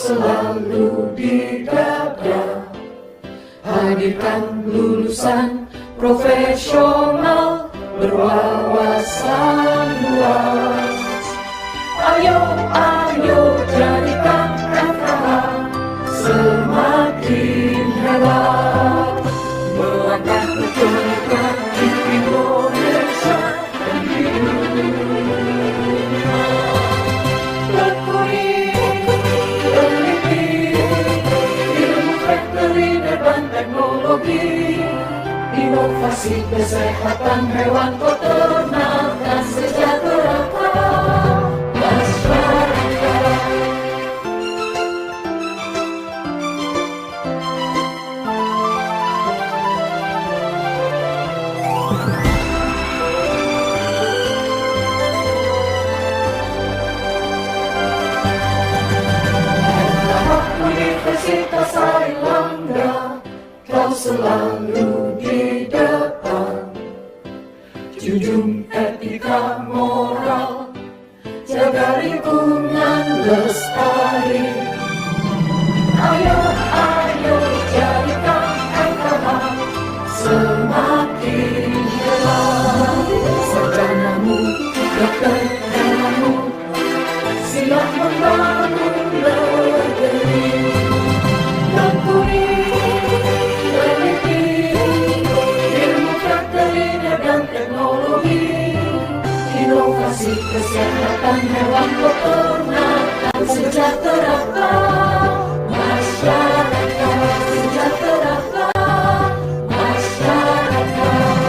selalu di dada. Hadirkan lulusan profesional berwawasan luas. Ayo, ayo jadikan FKH semakin hebat, melangkah ke depan di Indonesia dan di dunia. Tekuni, teliti, ilmu veteriner dan teknologi, inovasi kesehatan hewan, peternakan, sejahterakan masyarakat. Universitas Airlangga, kau selalu di depan. Junjung etika moral, jaga lingkungan lestari. Ayo, ayo jadikan FKH semakin hebat. Sarjanamu, dokter hewanmu, siap membangun negeri. Tekuni, teliti, ilmu veteriner dan teknologi, inovasi kesehatan hewan, peternakan, sejahterakan masyarakat, sejahterakan masyarakat.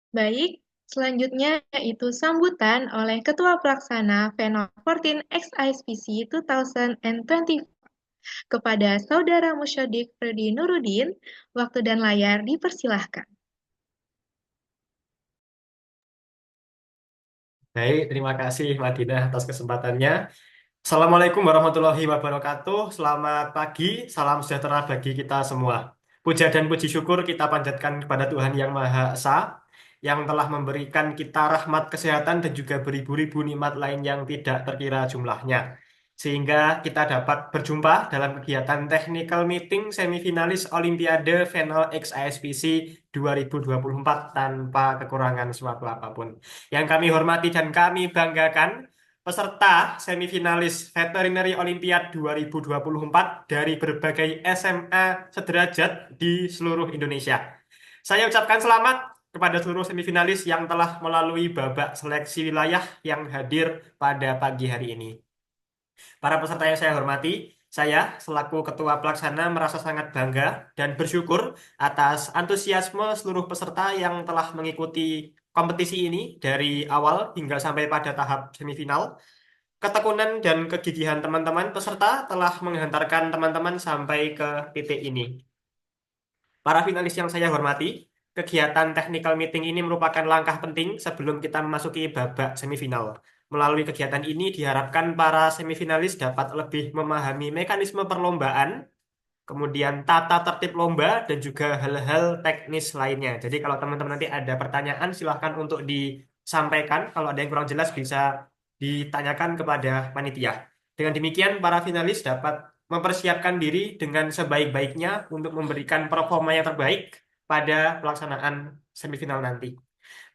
Baik, selanjutnya yaitu sambutan oleh Ketua Pelaksana Venol 14 XISPC 2024. Kepada Saudara Musyodik Freddy Nurudin, waktu dan layar dipersilahkan. Baik, terima kasih Madinah atas kesempatannya. Assalamualaikum warahmatullahi wabarakatuh. Selamat pagi, salam sejahtera bagi kita semua. Puja dan puji syukur kita panjatkan kepada Tuhan Yang Maha Esa, yang telah memberikan kita rahmat kesehatan dan juga beribu-ribu nikmat lain yang tidak terkira jumlahnya. Sehingga kita dapat berjumpa dalam kegiatan technical meeting semifinalis Olimpiade Final XISPC 2024 tanpa kekurangan suatu apapun. Yang kami hormati dan kami banggakan, peserta semifinalis Veterinary Olympiad 2024 dari berbagai SMA sederajat di seluruh Indonesia. Saya ucapkan selamat kepada seluruh semifinalis yang telah melalui babak seleksi wilayah yang hadir pada pagi hari ini. Para peserta yang saya hormati, saya selaku Ketua Pelaksana merasa sangat bangga dan bersyukur atas antusiasme seluruh peserta yang telah mengikuti kompetisi ini dari awal hingga sampai pada tahap semifinal. Ketekunan dan kegigihan teman-teman peserta telah menghantarkan teman-teman sampai ke titik ini. Para finalis yang saya hormati, kegiatan technical meeting ini merupakan langkah penting sebelum kita memasuki babak semifinal. Melalui kegiatan ini diharapkan para semifinalis dapat lebih memahami mekanisme perlombaan, kemudian tata tertib lomba, dan juga hal-hal teknis lainnya. Jadi kalau teman-teman nanti ada pertanyaan, silahkan untuk disampaikan. Kalau ada yang kurang jelas bisa ditanyakan kepada panitia. Dengan demikian, para finalis dapat mempersiapkan diri dengan sebaik-baiknya untuk memberikan performa yang terbaik pada pelaksanaan semifinal nanti.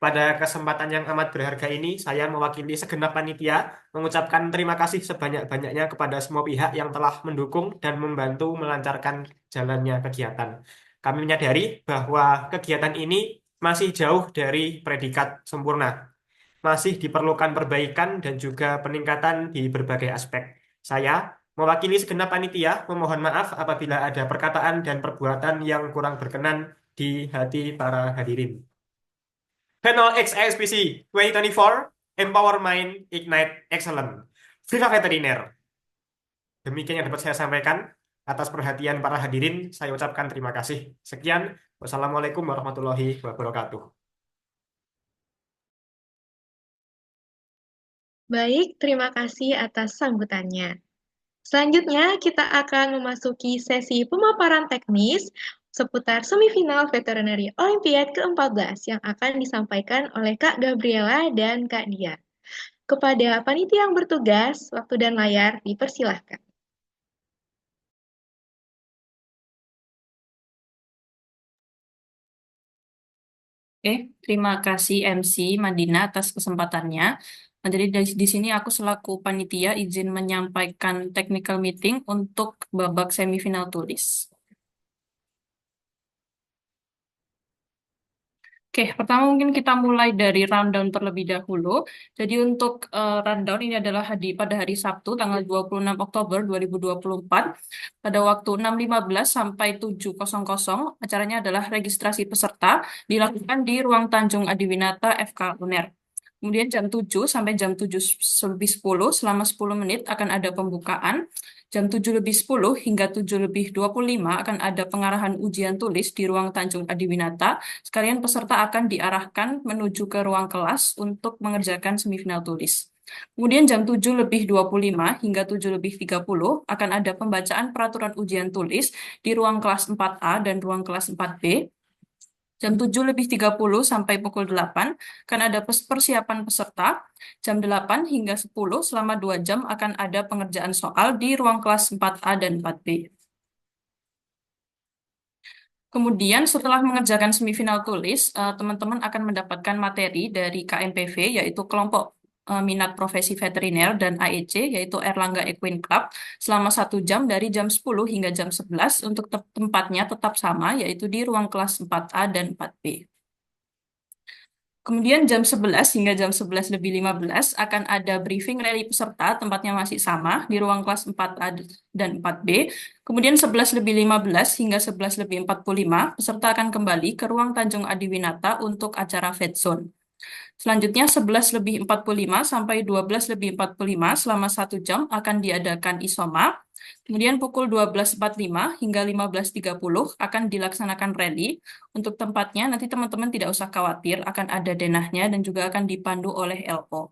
Pada kesempatan yang amat berharga ini, saya mewakili segenap panitia mengucapkan terima kasih sebanyak-banyaknya kepada semua pihak yang telah mendukung dan membantu melancarkan jalannya kegiatan. Kami menyadari bahwa kegiatan ini masih jauh dari predikat sempurna. Masih diperlukan perbaikan dan juga peningkatan di berbagai aspek. Saya mewakili segenap panitia memohon maaf apabila ada perkataan dan perbuatan yang kurang berkenan di hati para hadirin. Panel XISPC 2024, Empower Mind, Ignite Excellence. Viva Veteriner. Demikian yang dapat saya sampaikan. Atas perhatian para hadirin, saya ucapkan terima kasih. Sekian. Wassalamualaikum warahmatullahi wabarakatuh. Baik, terima kasih atas sambutannya. Selanjutnya, kita akan memasuki sesi pemaparan teknis seputar semifinal Veterinary Olympiad ke-14 yang akan disampaikan oleh Kak Gabriela dan Kak Dia. Kepada panitia yang bertugas, waktu dan layar dipersilahkan. Oke, terima kasih MC Madina atas kesempatannya. Nah, jadi di sini aku selaku panitia izin menyampaikan technical meeting untuk babak semifinal tulis. Oke, pertama mungkin kita mulai dari rundown terlebih dahulu. Jadi untuk rundown ini adalah pada hari Sabtu tanggal 26 Oktober 2024 pada waktu 6.15 sampai 7.00. Acaranya adalah registrasi peserta dilakukan di Ruang Tanjung Adiwinata FK UNER. Kemudian jam 7 sampai jam 7 lebih 10 selama 10 menit akan ada pembukaan. Jam 7 lebih 10 hingga 7 lebih 25 akan ada pengarahan ujian tulis di Ruang Tanjung Adiwinata. Sekalian peserta akan diarahkan menuju ke ruang kelas untuk mengerjakan semifinal tulis. Kemudian jam 7 lebih 25 hingga 7 lebih 30 akan ada pembacaan peraturan ujian tulis di ruang kelas 4A dan ruang kelas 4B. Jam 7 lebih 30 sampai pukul 8 akan ada persiapan peserta. Jam 8 hingga 10 selama 2 jam akan ada pengerjaan soal di ruang kelas 4A dan 4B. Kemudian setelah mengerjakan semifinal tulis, teman-teman akan mendapatkan materi dari KMPV, yaitu kelompok minat profesi veteriner, dan AEC, yaitu Erlangga Equine Club, selama 1 jam dari jam 10 hingga jam 11 untuk tempatnya tetap sama, yaitu di ruang kelas 4A dan 4B. Kemudian jam 11 hingga jam 11 lebih 15 akan ada briefing rally peserta, tempatnya masih sama di ruang kelas 4A dan 4B. Kemudian 11 lebih 15 hingga 11 lebih 45, peserta akan kembali ke ruang Tanjung Adiwinata untuk acara Vet Zone. Selanjutnya 11 lebih 45 sampai 12 lebih 45 selama 1 jam akan diadakan ISOMA. Kemudian pukul 12.45 hingga 15.30 akan dilaksanakan rally. Untuk tempatnya nanti teman-teman tidak usah khawatir, akan ada denahnya dan juga akan dipandu oleh LO.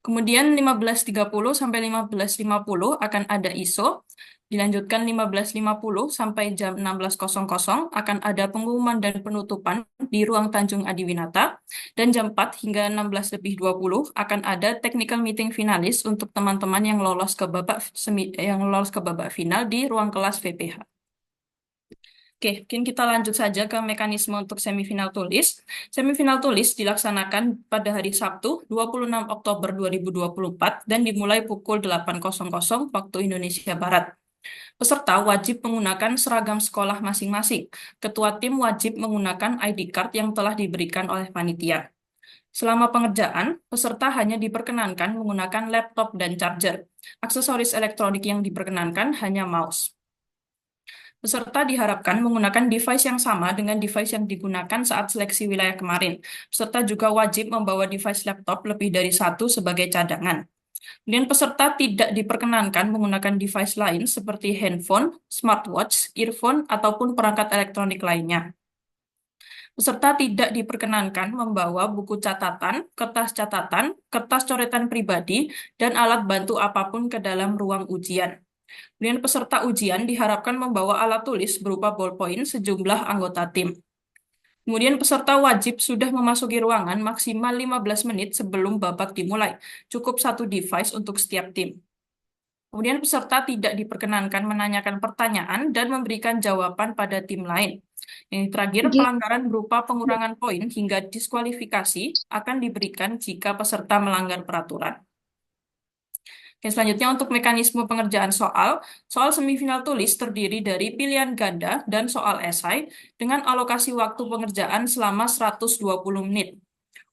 Kemudian 15.30 sampai 15.50 akan ada ISO. Dilanjutkan 15.50 sampai jam 16.00 akan ada pengumuman dan penutupan di ruang Tanjung Adiwinata. Dan jam 4 hingga 16.20 akan ada technical meeting finalis untuk teman-teman yang lolos ke babak final di ruang kelas VPH. Oke, mungkin kita lanjut saja ke mekanisme untuk semifinal tulis. Semifinal tulis dilaksanakan pada hari Sabtu 26 Oktober 2024 dan dimulai pukul 8.00 waktu Indonesia Barat. Peserta wajib menggunakan seragam sekolah masing-masing. Ketua tim wajib menggunakan ID card yang telah diberikan oleh panitia. Selama pengerjaan, peserta hanya diperkenankan menggunakan laptop dan charger. Aksesoris elektronik yang diperkenankan hanya mouse. Peserta diharapkan menggunakan device yang sama dengan device yang digunakan saat seleksi wilayah kemarin. Peserta juga wajib membawa device laptop lebih dari 1 sebagai cadangan. Kemudian peserta tidak diperkenankan menggunakan device lain seperti handphone, smartwatch, earphone, ataupun perangkat elektronik lainnya. Peserta tidak diperkenankan membawa buku catatan, kertas coretan pribadi, dan alat bantu apapun ke dalam ruang ujian. Kemudian peserta ujian diharapkan membawa alat tulis berupa ballpoint sejumlah anggota tim. Kemudian peserta wajib sudah memasuki ruangan maksimal 15 menit sebelum babak dimulai. Cukup 1 device untuk setiap tim. Kemudian peserta tidak diperkenankan menanyakan pertanyaan dan memberikan jawaban pada tim lain. Yang terakhir, pelanggaran berupa pengurangan poin hingga diskualifikasi akan diberikan jika peserta melanggar peraturan. Oke, selanjutnya untuk mekanisme pengerjaan soal. Soal semifinal tulis terdiri dari pilihan ganda dan soal esai dengan alokasi waktu pengerjaan selama 120 menit.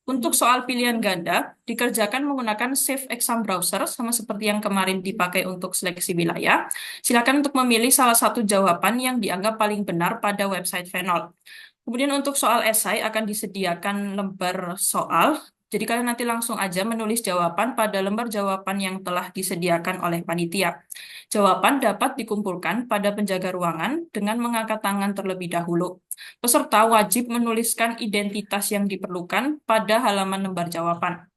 Untuk soal pilihan ganda, dikerjakan menggunakan Save Exam Browser, sama seperti yang kemarin dipakai untuk seleksi wilayah. Silakan untuk memilih salah satu jawaban yang dianggap paling benar pada website Venol. Kemudian untuk soal esai akan disediakan lembar soal. Jadi kalian nanti langsung aja menulis jawaban pada lembar jawaban yang telah disediakan oleh panitia. Jawaban dapat dikumpulkan pada penjaga ruangan dengan mengangkat tangan terlebih dahulu. Peserta wajib menuliskan identitas yang diperlukan pada halaman lembar jawaban.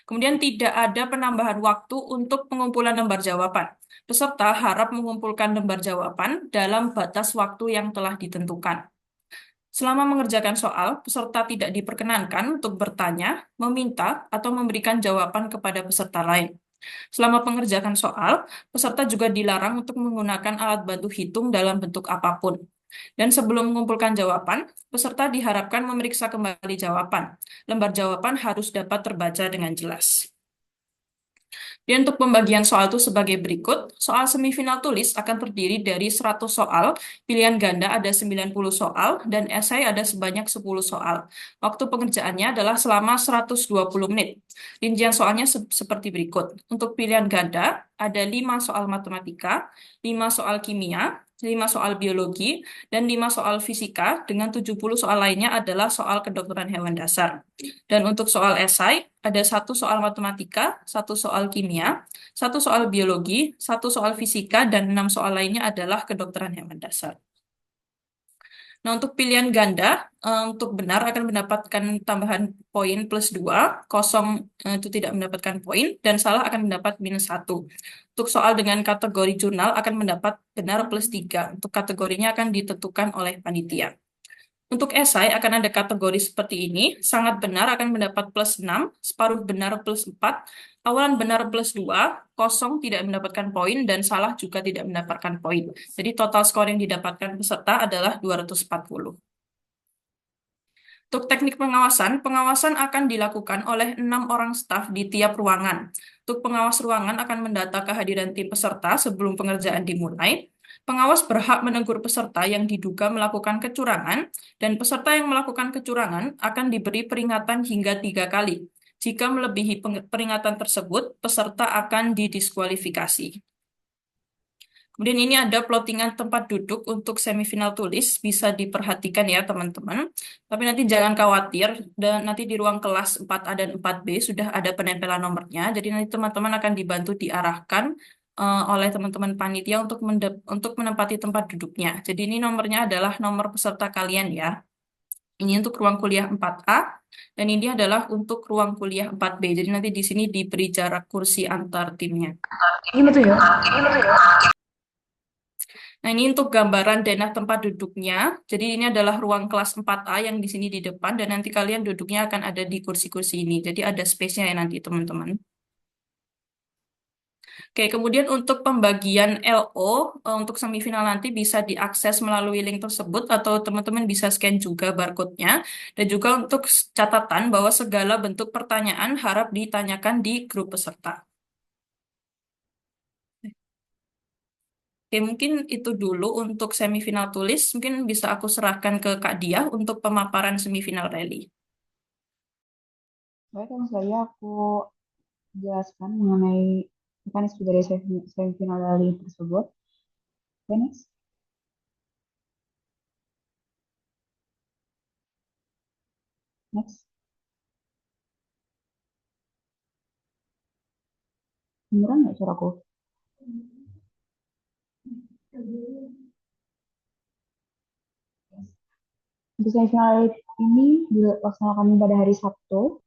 Kemudian tidak ada penambahan waktu untuk pengumpulan lembar jawaban. Peserta harap mengumpulkan lembar jawaban dalam batas waktu yang telah ditentukan. Selama mengerjakan soal, peserta tidak diperkenankan untuk bertanya, meminta, atau memberikan jawaban kepada peserta lain. Selama pengerjaan soal, peserta juga dilarang untuk menggunakan alat bantu hitung dalam bentuk apapun. Dan sebelum mengumpulkan jawaban, peserta diharapkan memeriksa kembali jawaban. Lembar jawaban harus dapat terbaca dengan jelas. Dan untuk pembagian soal itu sebagai berikut. Soal semifinal tulis akan terdiri dari 100 soal, pilihan ganda ada 90 soal, dan esai ada sebanyak 10 soal. Waktu pengerjaannya adalah selama 120 menit. Rincian soalnya seperti berikut. Untuk pilihan ganda, ada 5 soal matematika, 5 soal kimia, 5 soal biologi, dan 5 soal fisika, dengan 70 soal lainnya adalah soal kedokteran hewan dasar. Dan untuk soal esai, ada 1 soal matematika, 1 soal kimia, 1 soal biologi, 1 soal fisika, dan 6 soal lainnya adalah kedokteran hewan dasar. Nah, untuk pilihan ganda, untuk benar akan mendapatkan tambahan poin +2, kosong itu tidak mendapatkan poin, dan salah akan mendapat -1. Untuk soal dengan kategori jurnal akan mendapat benar +3. Untuk kategorinya akan ditentukan oleh panitia. Untuk esai akan ada kategori seperti ini, sangat benar akan mendapat +6, separuh benar +4, awalan benar +2, kosong tidak mendapatkan poin, dan salah juga tidak mendapatkan poin. Jadi total skor yang didapatkan peserta adalah 240. Untuk teknik pengawasan, pengawasan akan dilakukan oleh 6 orang staf di tiap ruangan. Untuk pengawas ruangan akan mendata kehadiran tim peserta sebelum pengerjaan dimulai. Pengawas berhak menegur peserta yang diduga melakukan kecurangan, dan peserta yang melakukan kecurangan akan diberi peringatan hingga 3 kali. Jika melebihi peringatan tersebut, peserta akan didiskualifikasi. Kemudian ini ada plottingan tempat duduk untuk semifinal tulis, bisa diperhatikan ya teman-teman. Tapi nanti jangan khawatir, dan nanti di ruang kelas 4A dan 4B sudah ada penempelan nomornya. Jadi nanti teman-teman akan dibantu diarahkan oleh teman-teman panitia untuk menempati tempat duduknya. Jadi ini nomornya adalah nomor peserta kalian ya. Ini untuk ruang kuliah 4A, dan ini adalah untuk ruang kuliah 4B. Jadi nanti di sini diberi jarak kursi antar timnya. Ini tuh ya. Nah, ini untuk gambaran denah tempat duduknya. Jadi ini adalah ruang kelas 4A yang di sini di depan, dan nanti kalian duduknya akan ada di kursi-kursi ini. Jadi ada space-nya ya nanti teman-teman. Oke, kemudian untuk pembagian LO untuk semifinal nanti bisa diakses melalui link tersebut, atau teman-teman bisa scan juga barcode-nya. Dan juga untuk catatan bahwa segala bentuk pertanyaan harap ditanyakan di grup peserta. Oke, mungkin itu dulu untuk semifinal tulis. Mungkin bisa aku serahkan ke Kak Diah untuk pemaparan semifinal rally. Baik, langsung saja aku jelaskan mengenai mekanisme dari semifinal rally tersebut. Oke, next. Next. Beneran nggak suaraku? Untuk semifinal rally ini dilaksanakan pada hari Sabtu,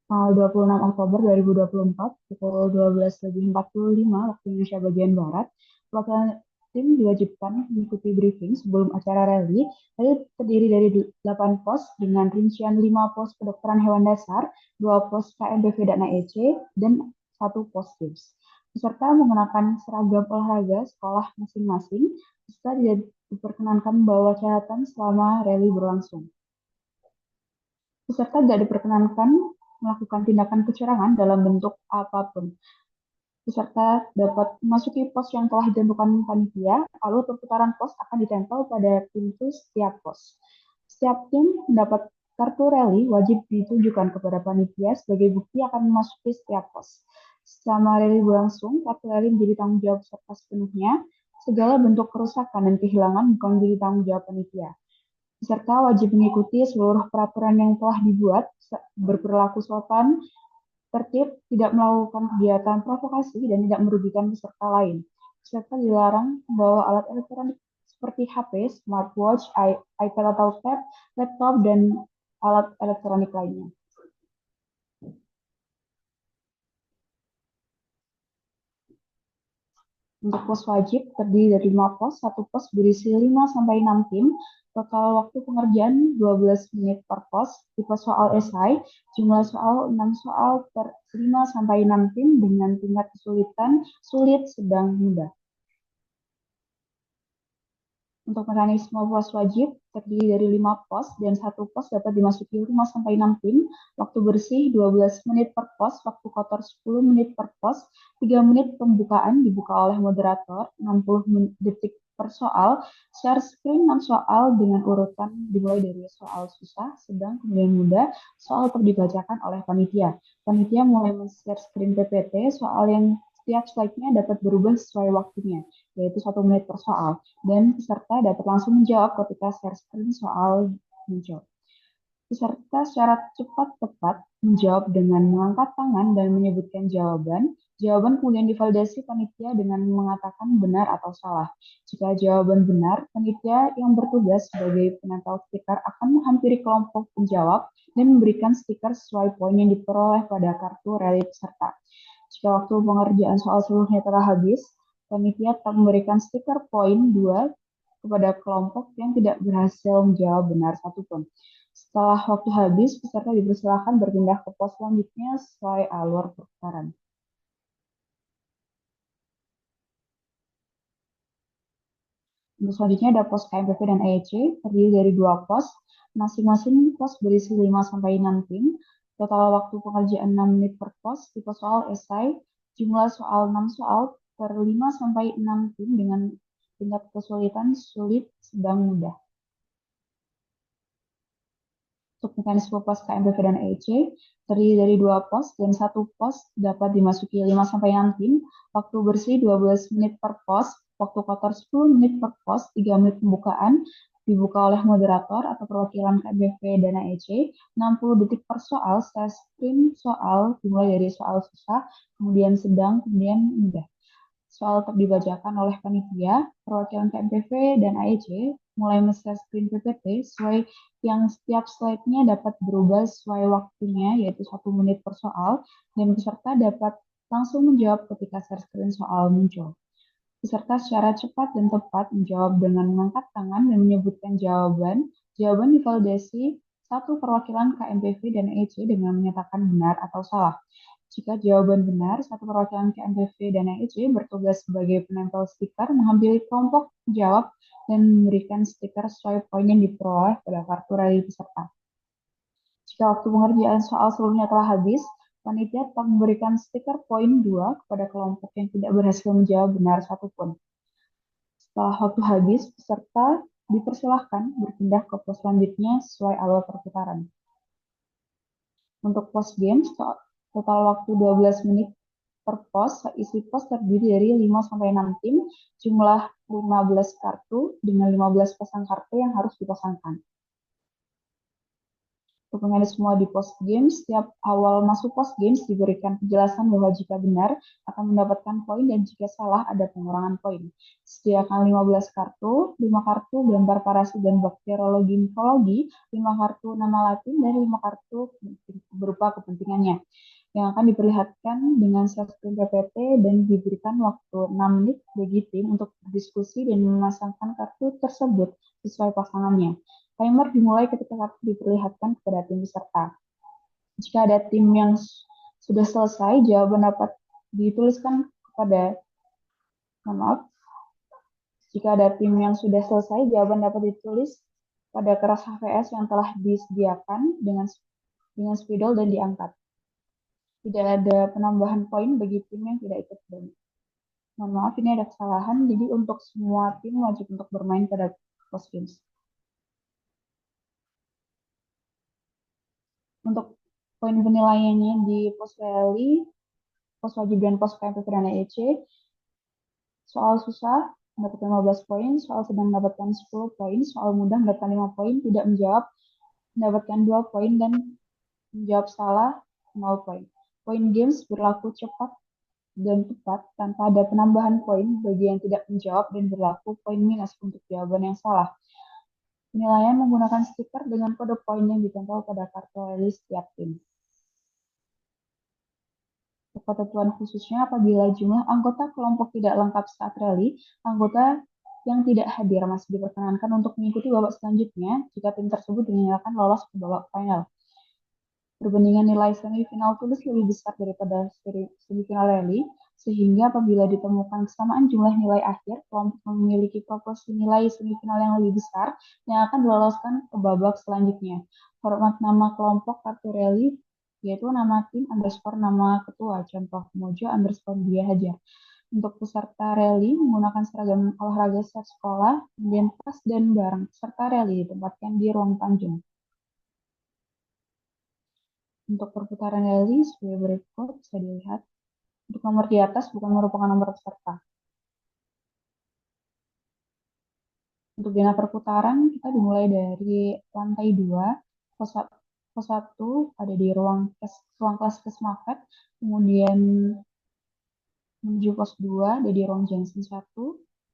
tanggal 26 Oktober 2024, pukul 12:45 waktu Indonesia bagian Barat. Perwakilan tim diwajibkan mengikuti briefing sebelum acara rally. Rally terdiri dari 8 pos dengan rincian 5 pos kedokteran hewan dasar, 2 pos KMPV dan AEC, dan 1 pos tips. Peserta menggunakan seragam olahraga sekolah masing-masing. Peserta tidak diperkenankan membawa catatan selama rally berlangsung. Peserta tidak diperkenankan melakukan tindakan kecurangan dalam bentuk apapun. Peserta dapat memasuki pos yang telah ditentukan panitia, lalu perputaran pos akan ditempel pada pintu setiap pos. Setiap tim mendapat kartu rally wajib ditunjukkan kepada panitia sebagai bukti akan memasuki setiap pos. Selama rally berlangsung, kartu rally menjadi tanggung jawab peserta sepenuhnya. Segala bentuk kerusakan dan kehilangan bukan menjadi tanggung jawab panitia. Peserta wajib mengikuti seluruh peraturan yang telah dibuat, berperilaku sopan, tertib, tidak melakukan kegiatan provokasi, dan tidak merugikan peserta lain. Peserta dilarang membawa alat elektronik seperti HP, smartwatch, iPad atau tab, laptop, dan alat elektronik lainnya. Untuk pos wajib terdiri dari 5 pos, satu pos berisi 5-6 tim, total waktu pengerjaan 12 menit per pos, tipe soal esai, jumlah soal 6 soal per 5-6 tim dengan tingkat kesulitan sulit, sedang, mudah. Untuk mekanisme pos wajib terdiri dari 5 pos dan satu pos dapat dimasuki 5-6 tim, waktu bersih 12 menit per pos, waktu kotor 10 menit per pos, 3 menit pembukaan dibuka oleh moderator, 60 detik per soal, share screen 6 soal dengan urutan dimulai dari soal susah, sedang, kemudian mudah, soal dibacakan oleh panitia. Panitia mulai men-share screen PPT, soal yang setiap slide-nya dapat berubah sesuai waktunya, yaitu 1 menit per soal dan peserta dapat langsung menjawab ketika share screen soal muncul. Peserta secara cepat tepat menjawab dengan mengangkat tangan dan menyebutkan jawaban. Jawaban kemudian divalidasi panitia dengan mengatakan benar atau salah. Jika jawaban benar, panitia yang bertugas sebagai penempel stiker akan menghampiri kelompok penjawab dan memberikan stiker sesuai poin yang diperoleh pada kartu rally peserta. Jika waktu pengerjaan soal seluruhnya telah habis, panitia akan memberikan stiker poin 2 kepada kelompok yang tidak berhasil menjawab benar satupun. Setelah waktu habis, peserta dipersilakan berpindah ke pos selanjutnya sesuai alur perputaran. Untuk selanjutnya ada pos KMPV dan EEC, terdiri dari 2 pos, masing-masing pos berisi 5-6 tim, total waktu pengerjaan 6 menit per pos, tipe soal esai, jumlah soal 6 soal per 5-6 tim dengan tingkat kesulitan sulit, sedang, mudah. Untuk mekanisme pos KMPV dan EEC, terdiri dari 2 pos dan satu pos dapat dimasuki 5-6 tim, waktu bersih 12 menit per pos, waktu kotor 10 menit per pos, 3 menit pembukaan, dibuka oleh moderator atau perwakilan KMPV dan EEC, 60 detik per soal, share screen soal dimulai dari soal susah, kemudian sedang, kemudian mudah. Soal dibacakan oleh panitia, perwakilan KMPV dan AEC mulai men-share screen PPT sesuai yang setiap slide-nya dapat berubah sesuai waktunya, yaitu 1 menit per soal, dan peserta dapat langsung menjawab ketika share screen soal muncul. Peserta secara cepat dan tepat menjawab dengan mengangkat tangan dan menyebutkan jawaban. Jawaban divalidasi satu perwakilan KMPV dan EC dengan menyatakan benar atau salah. Jika jawaban benar, satu perwakilan KMPV dan EC bertugas sebagai penempel stiker menghampiri kelompok penjawab dan memberikan stiker sesuai poin yang diperoleh pada kartu rally peserta. Jika waktu pengerjaan soal seluruhnya telah habis, panitia tetap memberikan stiker poin 2 kepada kelompok yang tidak berhasil menjawab benar satupun. Setelah waktu habis, peserta dipersilahkan berpindah ke pos selanjutnya sesuai alur perputaran. Untuk pos games, total waktu 12 menit per pos, isi pos terdiri dari 5-6 tim, jumlah 15 kartu dengan 15 pasang kartu yang harus dipasangkan. Untuk mekanisme di post games, setiap awal masuk post games diberikan penjelasan bahwa jika benar akan mendapatkan poin dan jika salah ada pengurangan poin. Sediakan 15 kartu, 5 kartu gambar parasit dan bakteriologi mikologi, 5 kartu nama latin, dan 5 kartu berupa kepentingannya yang akan diperlihatkan dengan share screen PPT dan diberikan waktu 6 menit bagi tim untuk berdiskusi dan memasangkan kartu tersebut sesuai pasangannya. Timer dimulai ketika kartu diperlihatkan kepada tim peserta. Jika ada tim yang sudah selesai, jawaban dapat dituliskan kepada, maaf, jika ada tim yang sudah selesai, jawaban dapat ditulis pada kertas HVS yang telah disediakan dengan spidol dan diangkat. Tidak ada penambahan poin bagi tim yang tidak ikut demo. Mohon maaf, ini ada kesalahan. Jadi untuk semua tim wajib untuk bermain pada post games. Untuk poin penilaiannya di pos rally, pos wajib dan pos KMPV dan EEC, soal susah mendapatkan 15 poin, soal sedang mendapatkan 10 poin, soal mudah mendapatkan 5 poin, tidak menjawab mendapatkan 2 poin, dan menjawab salah 0 poin. Poin games berlaku cepat dan tepat tanpa ada penambahan poin bagi yang tidak menjawab dan berlaku poin minus untuk jawaban yang salah. Penilaian menggunakan stiker dengan kode poin yang ditempel pada kartu rally setiap tim. ketentuan khususnya apabila jumlah anggota kelompok tidak lengkap saat rally, anggota yang tidak hadir masih diperkenankan untuk mengikuti babak selanjutnya jika tim tersebut dinyatakan lolos ke babak final. Perbandingan nilai semifinal tulis lebih besar daripada semifinal rally, sehingga apabila ditemukan kesamaan jumlah nilai akhir, kelompok yang memiliki proporsi nilai semifinal yang lebih besar yang akan diloloskan ke babak selanjutnya. Format nama kelompok kartu rally yaitu nama tim underscore nama ketua, contoh Mojo underscore dia Hajar. Untuk peserta rally menggunakan seragam olahraga set sekolah, kemudian tas dan barang peserta rally ditempatkan di ruang Tanjung. Untuk perputaran rally sebagai berikut bisa dilihat. Untuk nomor di atas bukan merupakan nomor peserta. Untuk zona perputaran kita dimulai dari lantai 2, pos 1 ada di ruang kelas cash market, kemudian menuju pos 2 ada di ruang Junction 1,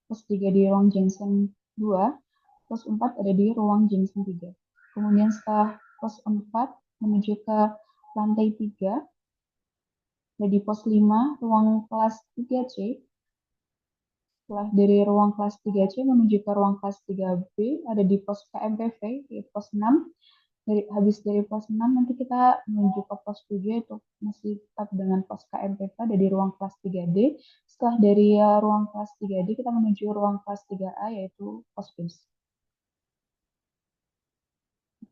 pos 3 di ruang Junction 2, pos 4 ada di ruang Junction 3. Kemudian setelah pos 4 menuju ke lantai 3, ada di pos 5, ruang kelas 3C. Setelah dari ruang kelas 3C menuju ke ruang kelas 3B, ada di pos KMPV, di pos 6. Habis dari pos 6, nanti kita menuju ke pos 7, itu masih tetap dengan pos KMPV, ada di ruang kelas 3D. Setelah dari ruang kelas 3D, kita menuju ruang kelas 3A, yaitu pos base.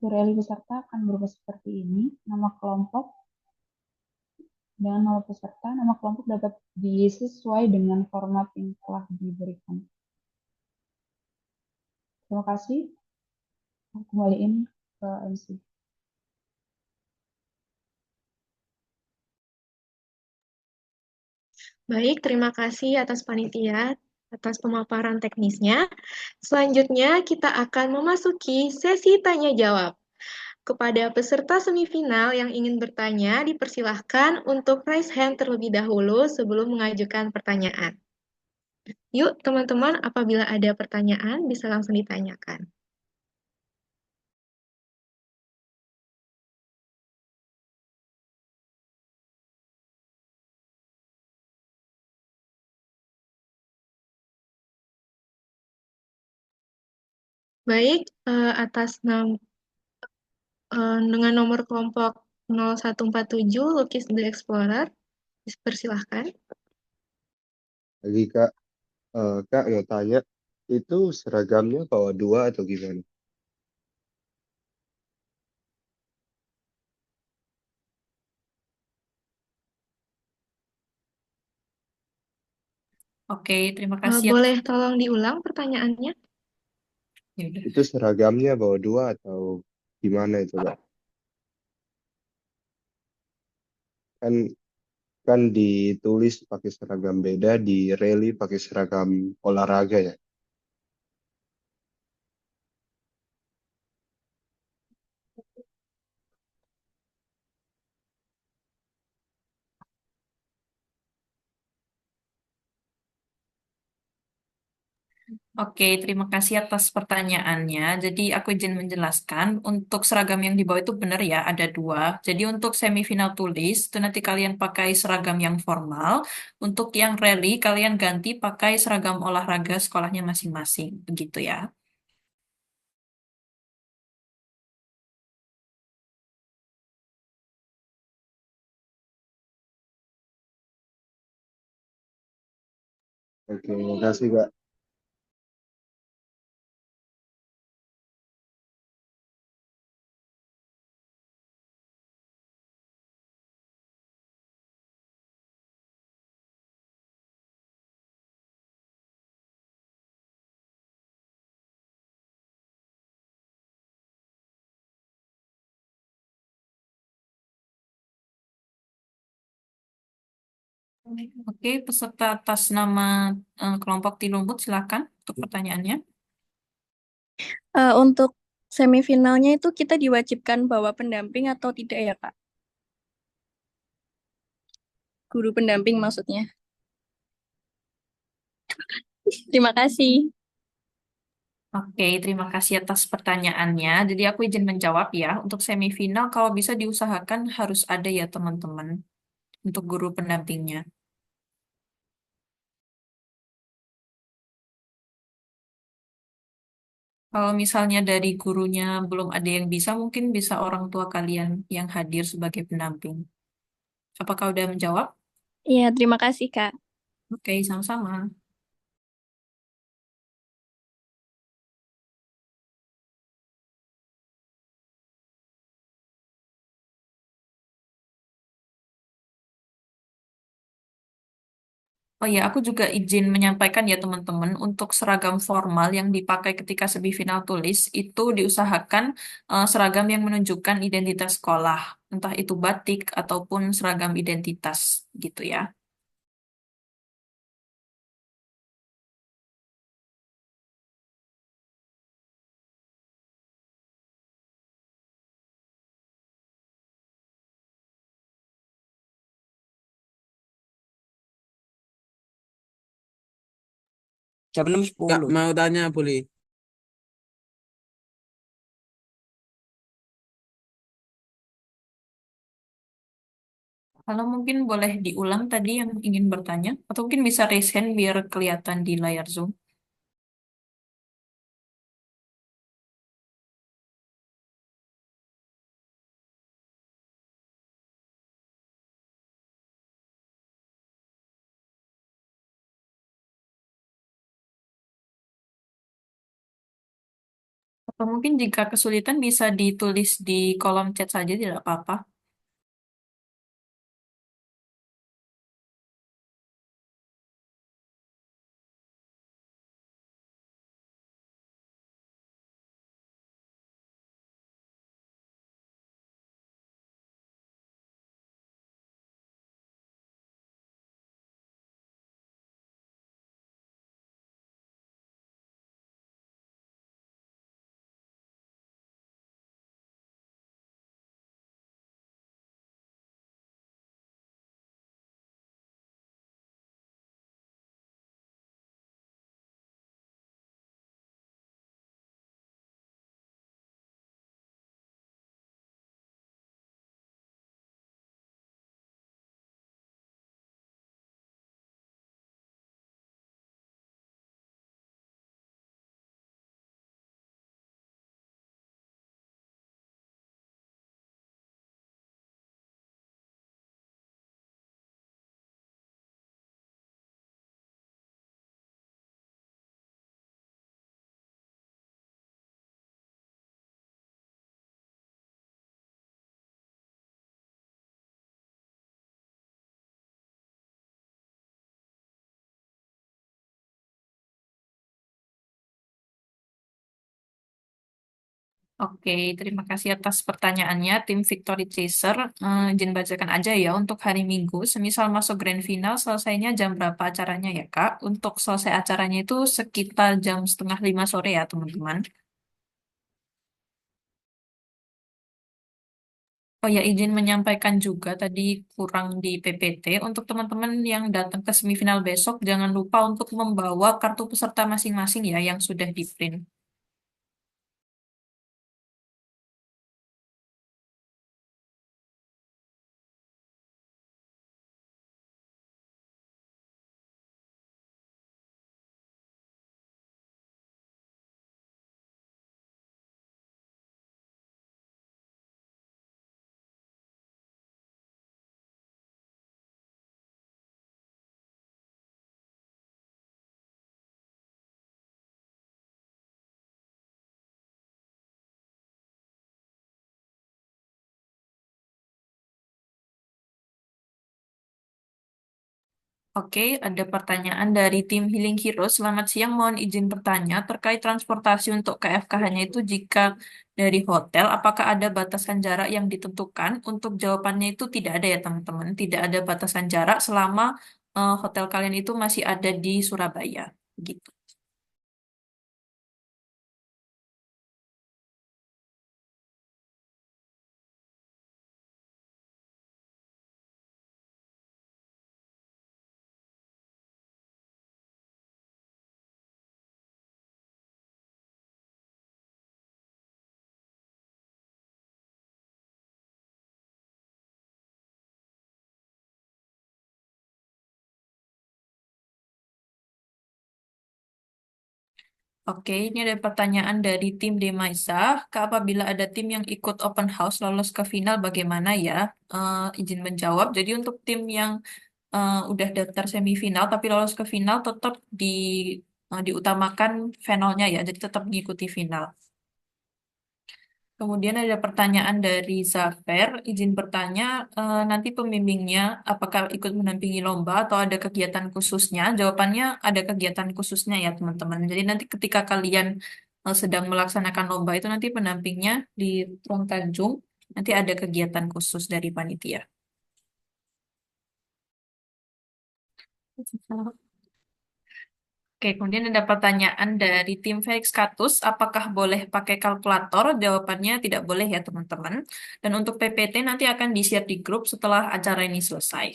Rally peserta akan berupa seperti ini, nama kelompok, dan nama peserta, nama kelompok dapat diisi sesuai dengan format yang telah diberikan. Terima kasih. Aku kembaliin ke MC. Baik, terima kasih atas panitia, atas pemaparan teknisnya. Selanjutnya, kita akan memasuki sesi tanya-jawab. Kepada peserta semifinal yang ingin bertanya, dipersilahkan untuk raise hand terlebih dahulu sebelum mengajukan pertanyaan. Yuk, teman-teman, apabila ada pertanyaan, bisa langsung ditanyakan. Baik, dengan nomor kelompok 0147, Lukis The Explorer, dipersilahkan. Lagi Kak, Kak mau tanya, itu seragamnya bawa 2 atau gimana? Oke, terima kasih. Boleh tolong diulang pertanyaannya? Ya udah. Itu seragamnya bawa 2 atau gimana itu Kak? Kan kan ditulis pakai seragam beda, di rally pakai seragam olahraga ya. Oke, terima kasih atas pertanyaannya. Jadi aku izin menjelaskan, untuk seragam yang dibawa itu benar ya, ada 2. Jadi untuk semifinal tulis, itu nanti kalian pakai seragam yang formal. Untuk yang rally, kalian ganti pakai seragam olahraga sekolahnya masing-masing. Begitu ya. Oke, makasih Kak. Oke, peserta atas nama kelompok Tilumbut, silakan untuk pertanyaannya. Untuk semifinalnya itu kita diwajibkan bawa pendamping atau tidak ya, Kak? Guru pendamping maksudnya. Terima kasih. Oke, terima kasih atas pertanyaannya. Jadi aku izin menjawab ya. Untuk semifinal, kalau bisa diusahakan harus ada ya teman-teman. untuk guru pendampingnya. Kalau misalnya dari gurunya belum ada yang bisa, mungkin bisa orang tua kalian yang hadir sebagai pendamping. Apakah udah menjawab? Iya, terima kasih, Kak. Oke, sama-sama. Oh ya, aku juga izin menyampaikan ya teman-teman, untuk seragam formal yang dipakai ketika semifinal tulis itu diusahakan seragam yang menunjukkan identitas sekolah, entah itu batik ataupun seragam identitas gitu ya. Jam 6.10. Kak, mau tanya boleh? Kalau mungkin boleh diulang tadi yang ingin bertanya, atau mungkin bisa raise hand biar kelihatan di layar Zoom. Atau mungkin jika kesulitan bisa ditulis di kolom chat saja, tidak apa-apa. Oke, terima kasih atas pertanyaannya, tim Victory Chaser. Izin bacakan aja ya, untuk hari Minggu, semisal masuk grand final, selesainya jam berapa acaranya ya, Kak? Untuk selesai acaranya itu sekitar jam setengah 5 sore ya, teman-teman. Oh ya, izin menyampaikan juga tadi kurang di PPT, untuk teman-teman yang datang ke semifinal besok, jangan lupa untuk membawa kartu peserta masing-masing ya, yang sudah di-print. Oke, ada pertanyaan dari tim Healing Heroes. Selamat siang, mohon izin bertanya terkait transportasi untuk KFKH-nya itu jika dari hotel, apakah ada batasan jarak yang ditentukan? Untuk jawabannya itu tidak ada ya teman-teman, tidak ada batasan jarak selama hotel kalian itu masih ada di Surabaya. Gitu. Oke, ini ada pertanyaan dari tim Demaisa. Kak, apabila ada tim yang ikut open house lolos ke final, bagaimana ya? Izin menjawab. Jadi untuk tim yang udah daftar semifinal tapi lolos ke final, tetap diutamakan finalnya ya. Jadi tetap mengikuti final. Kemudian ada pertanyaan dari Zafer, izin bertanya, nanti pembimbingnya apakah ikut mendampingi lomba atau ada kegiatan khususnya? Jawabannya ada kegiatan khususnya ya teman-teman. Jadi nanti ketika kalian sedang melaksanakan lomba itu nanti pendampingnya di Ruang Tanjung, nanti ada kegiatan khusus dari panitia. Oke, kemudian ada pertanyaan dari tim Felix Katus, apakah boleh pakai kalkulator? Jawabannya tidak boleh ya teman-teman. Dan untuk PPT nanti akan di-share di grup setelah acara ini selesai.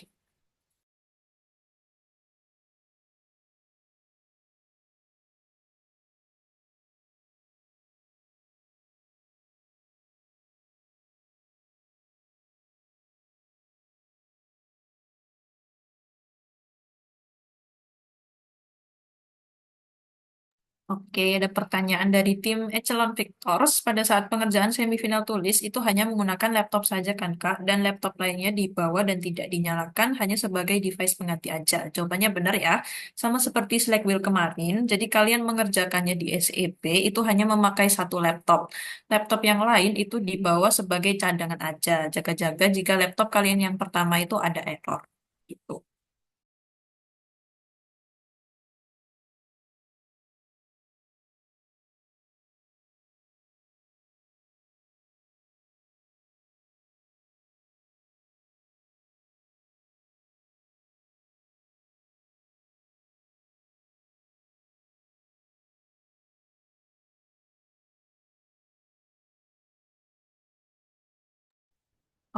Oke, ada pertanyaan dari tim Echelon Victors. Pada saat pengerjaan semifinal tulis itu hanya menggunakan laptop saja kan Kak? Dan laptop lainnya dibawa dan tidak dinyalakan hanya sebagai device pengganti aja. Jawabannya benar ya. Sama seperti Slackwheel kemarin. Jadi kalian mengerjakannya di SEP itu hanya memakai satu laptop. Laptop yang lain itu dibawa sebagai cadangan aja. Jaga-jaga jika laptop kalian yang pertama itu ada error. Gitu.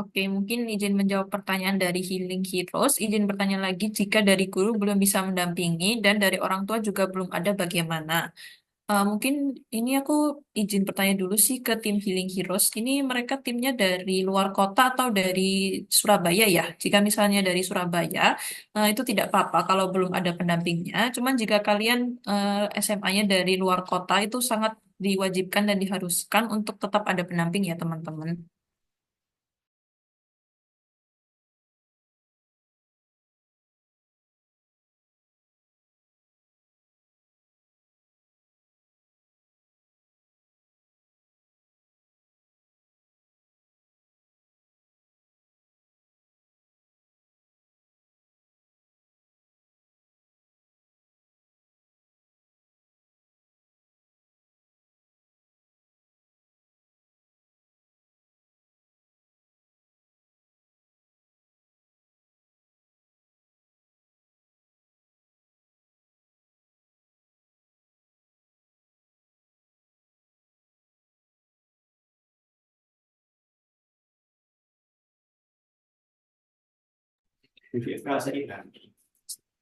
Oke, mungkin izin menjawab pertanyaan dari Healing Heroes. Izin bertanya lagi, jika dari guru belum bisa mendampingi dan dari orang tua juga belum ada bagaimana? Mungkin ini aku izin bertanya dulu sih ke tim Healing Heroes. Ini mereka timnya dari luar kota atau dari Surabaya ya? Jika misalnya dari Surabaya, itu tidak apa-apa kalau belum ada pendampingnya. Cuman jika kalian SMA-nya dari luar kota itu sangat diwajibkan dan diharuskan untuk tetap ada pendamping ya teman-teman.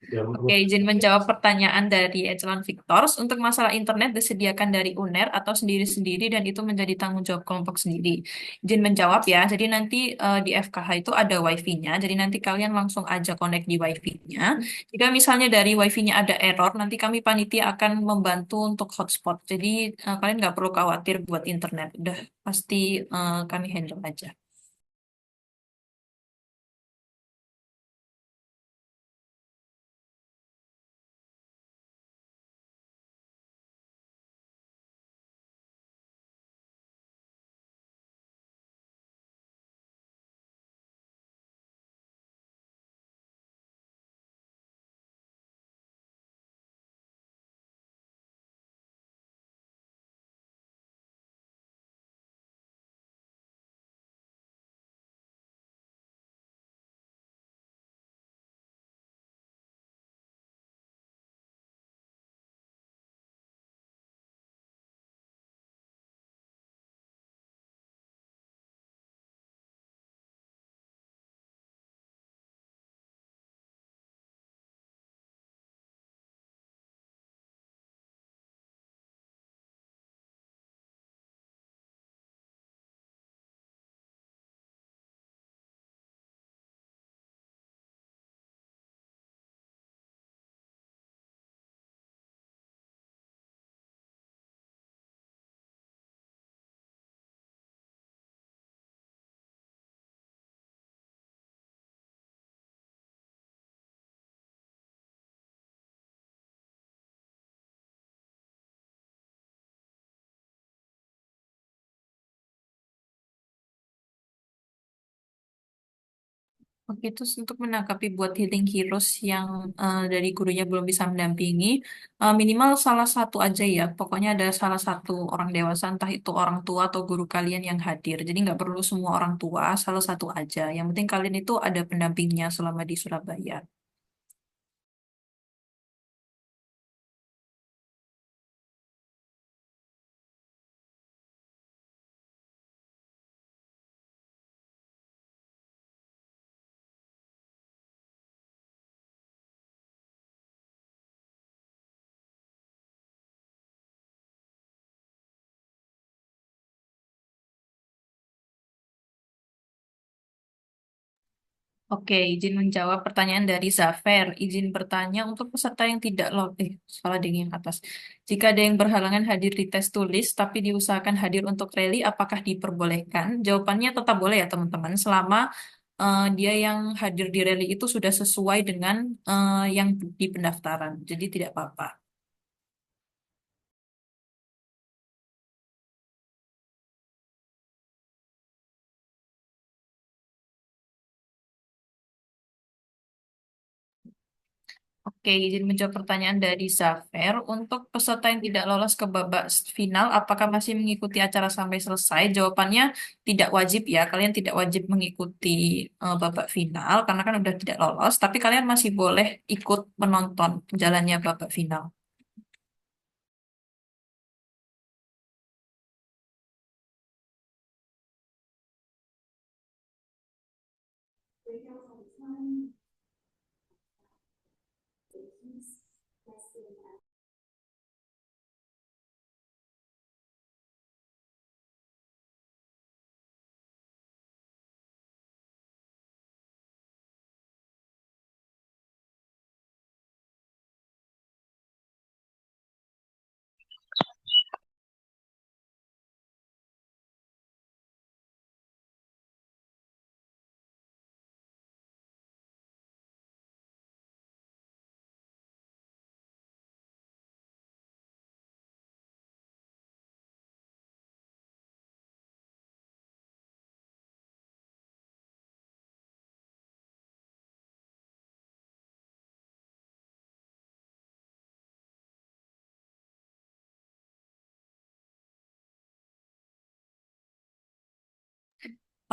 Oke, izin menjawab pertanyaan dari Echelon Victors. Untuk masalah internet disediakan dari UNER atau sendiri-sendiri dan itu menjadi tanggung jawab kelompok sendiri. Izin menjawab ya. Jadi nanti di FKH itu ada WiFi-nya. Jadi nanti kalian langsung aja connect di WiFi-nya. Jika misalnya dari WiFi-nya ada error, nanti kami panitia akan membantu untuk hotspot. Jadi kalian nggak perlu khawatir buat internet. Udah pasti kami handle aja. Oke, terus untuk menanggapi buat Healing Heroes yang dari gurunya belum bisa mendampingi, minimal salah satu aja ya. Pokoknya ada salah satu orang dewasa, entah itu orang tua atau guru kalian yang hadir. Jadi nggak perlu semua orang tua, salah satu aja. Yang penting kalian itu ada pendampingnya selama di Surabaya. Oke, izin menjawab pertanyaan dari Zafer. Izin bertanya untuk peserta yang tidak salah ding yang atas. Jika ada yang berhalangan hadir di tes tulis, tapi diusahakan hadir untuk rally, apakah diperbolehkan? Jawabannya tetap boleh ya teman-teman, selama dia yang hadir di rally itu sudah sesuai dengan yang di pendaftaran. Jadi tidak apa-apa. Oke, izin menjawab pertanyaan dari Zafer. Untuk peserta yang tidak lolos ke babak final, apakah masih mengikuti acara sampai selesai? Jawabannya tidak wajib ya. Kalian tidak wajib mengikuti babak final karena kan udah tidak lolos. Tapi kalian masih boleh ikut menonton jalannya babak final.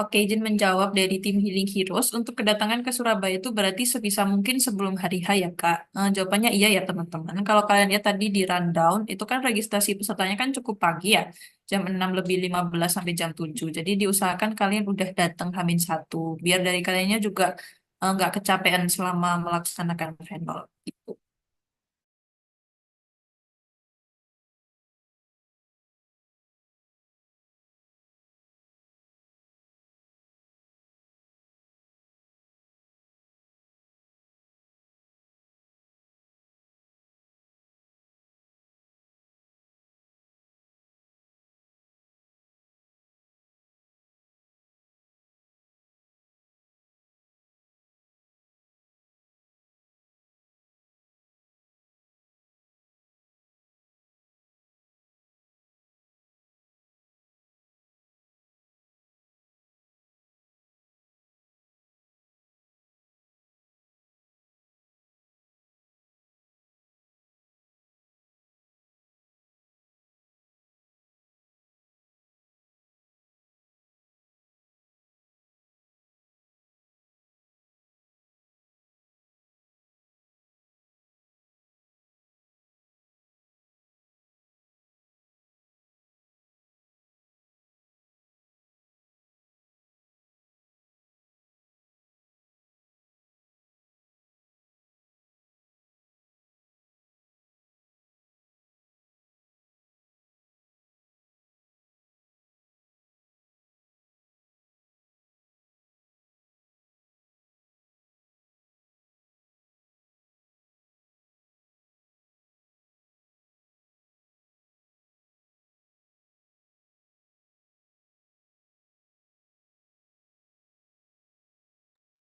Oke, izin menjawab dari tim Healing Heroes. Untuk kedatangan ke Surabaya itu berarti sebisa mungkin sebelum hari H ya, Kak. Jawabannya iya ya, teman-teman. Kalau kalian lihat tadi di rundown, itu kan registrasi pesertanya kan cukup pagi ya. Jam 6 lebih 15 sampai jam 7. Jadi diusahakan kalian udah datang H-1. Biar dari kaliannya juga nggak kecapean selama melaksanakan final. Gitu.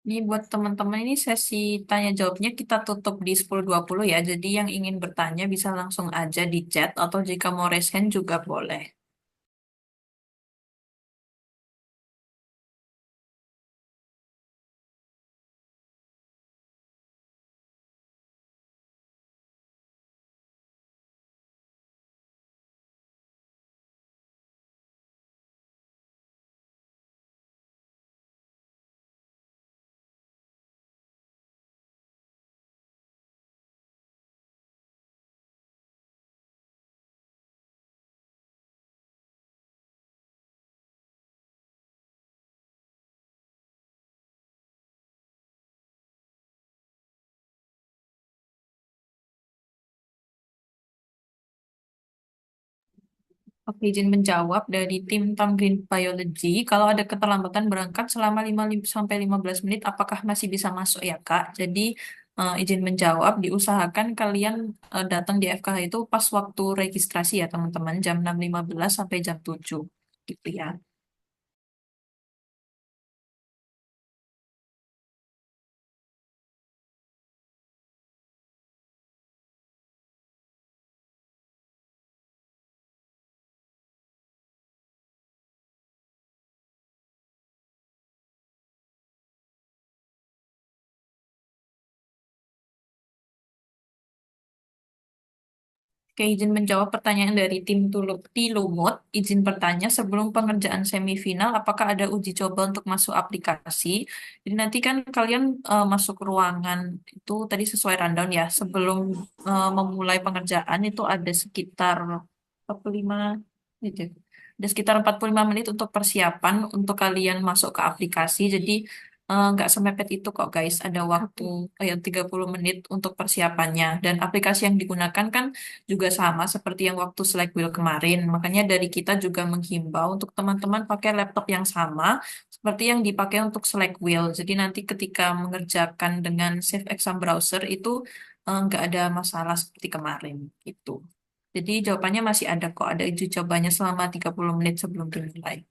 Ini buat teman-teman ini sesi tanya jawabnya kita tutup di 10.20 ya. Jadi yang ingin bertanya bisa langsung aja di chat atau jika mau raise hand juga boleh. Oke, izin menjawab dari tim Tamgreen Biology. Kalau ada keterlambatan berangkat selama 5 sampai 15 menit, apakah masih bisa masuk ya, Kak? Jadi, izin menjawab, diusahakan kalian datang di FKH itu pas waktu registrasi ya, teman-teman, jam 6.15 sampai jam 7. Gitu ya. Oke, izin menjawab pertanyaan dari tim Tilumut. Izin bertanya, sebelum pengerjaan semifinal, apakah ada uji coba untuk masuk aplikasi? Jadi nanti kan kalian masuk ruangan itu tadi sesuai rundown ya. Sebelum memulai pengerjaan itu ada sekitar 45 menit ya. Ada sekitar 45 menit untuk persiapan untuk kalian masuk ke aplikasi. Jadi nggak semepet itu kok guys. Ada waktu yang 30 menit untuk persiapannya. Dan aplikasi yang digunakan kan juga sama seperti yang waktu Slackwheel kemarin. Makanya dari kita juga menghimbau untuk teman-teman pakai laptop yang sama seperti yang dipakai untuk Slackwheel. Jadi nanti ketika mengerjakan dengan Save Exam Browser itu nggak ada masalah seperti kemarin gitu. Jadi jawabannya masih ada kok, ada uji cobanya selama 30 menit sebelum dimulai.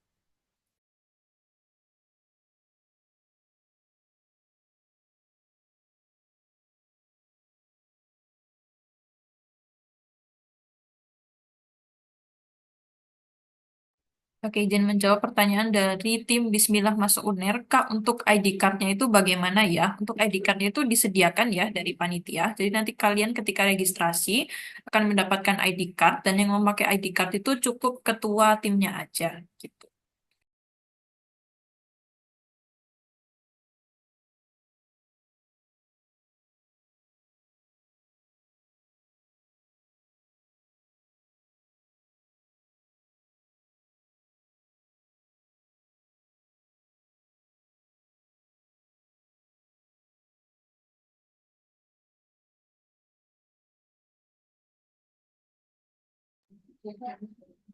Oke, izin menjawab pertanyaan dari tim Bismillah Masuk UNER. Kak, untuk ID card-nya itu bagaimana ya? Untuk ID card-nya itu disediakan ya dari panitia. Jadi nanti kalian ketika registrasi akan mendapatkan ID card dan yang memakai ID card itu cukup ketua timnya aja gitu.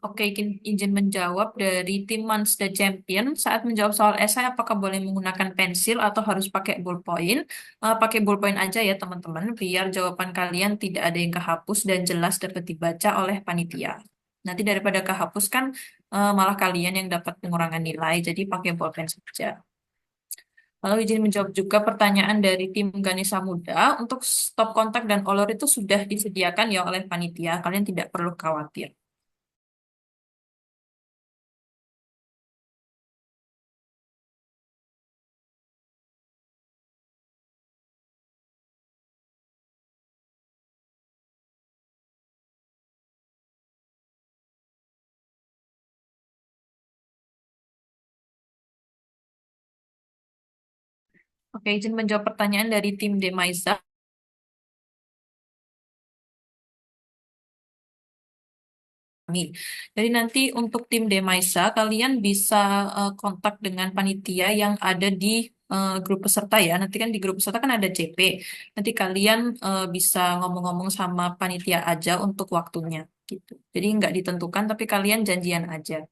Oke, izin menjawab dari tim Monster Champion. Saat menjawab soal esai, apakah boleh menggunakan pensil atau harus pakai ballpoint? Pakai ballpoint aja ya teman-teman, biar jawaban kalian tidak ada yang kehapus dan jelas dapat dibaca oleh panitia. Nanti daripada kehapus kan malah kalian yang dapat pengurangan nilai, jadi pakai ballpoint saja. Lalu izin menjawab juga pertanyaan dari tim Ganesha Muda. Untuk stop kontak dan olor itu sudah disediakan ya oleh panitia. Kalian tidak perlu khawatir. Oke, izin menjawab pertanyaan dari tim Demaiza. Kami. Jadi nanti untuk tim Demaisa, kalian bisa kontak dengan panitia yang ada di grup peserta ya. Nanti kan di grup peserta kan ada CP. Nanti kalian bisa ngomong-ngomong sama panitia aja untuk waktunya gitu. Jadi nggak ditentukan, tapi kalian janjian aja.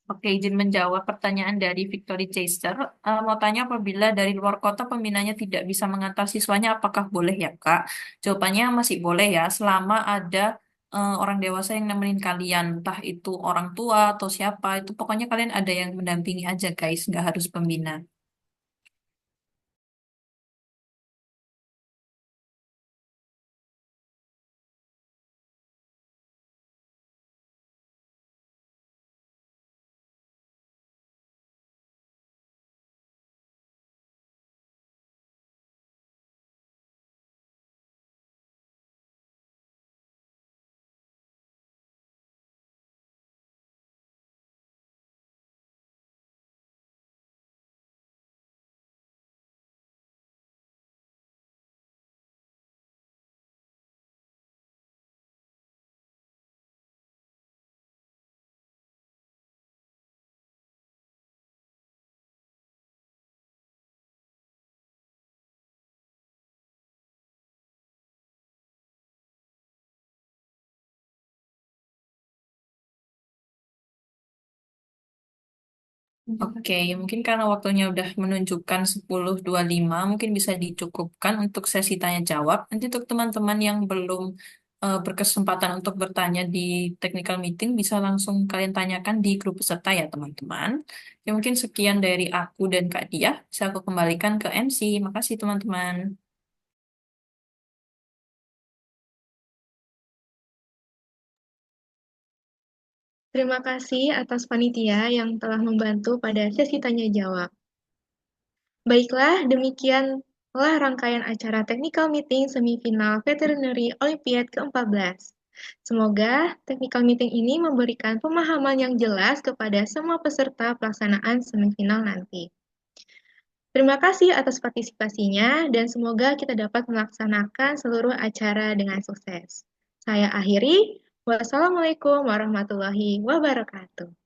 Oke, izin menjawab pertanyaan dari Victory Chaser. Mau tanya apabila dari luar kota pembinanya tidak bisa mengantar siswanya, apakah boleh ya, Kak? Jawabannya masih boleh ya, selama ada orang dewasa yang nemenin kalian, entah itu orang tua atau siapa, itu pokoknya kalian ada yang mendampingi aja, guys, nggak harus pembina. Oke, mungkin karena waktunya udah menunjukkan 10.25, mungkin bisa dicukupkan untuk sesi tanya jawab. Nanti untuk teman-teman yang belum berkesempatan untuk bertanya di technical meeting, bisa langsung kalian tanyakan di grup peserta ya, teman-teman. Ya, mungkin sekian dari aku dan Kak Dia. Bisa aku kembalikan ke MC. Makasih, teman-teman. Terima kasih atas panitia yang telah membantu pada sesi tanya jawab. Baiklah, demikianlah rangkaian acara technical meeting semifinal Veterinary Olympiad ke-14. Semoga technical meeting ini memberikan pemahaman yang jelas kepada semua peserta pelaksanaan semifinal nanti. Terima kasih atas partisipasinya dan semoga kita dapat melaksanakan seluruh acara dengan sukses. Saya akhiri. Wassalamualaikum warahmatullahi wabarakatuh.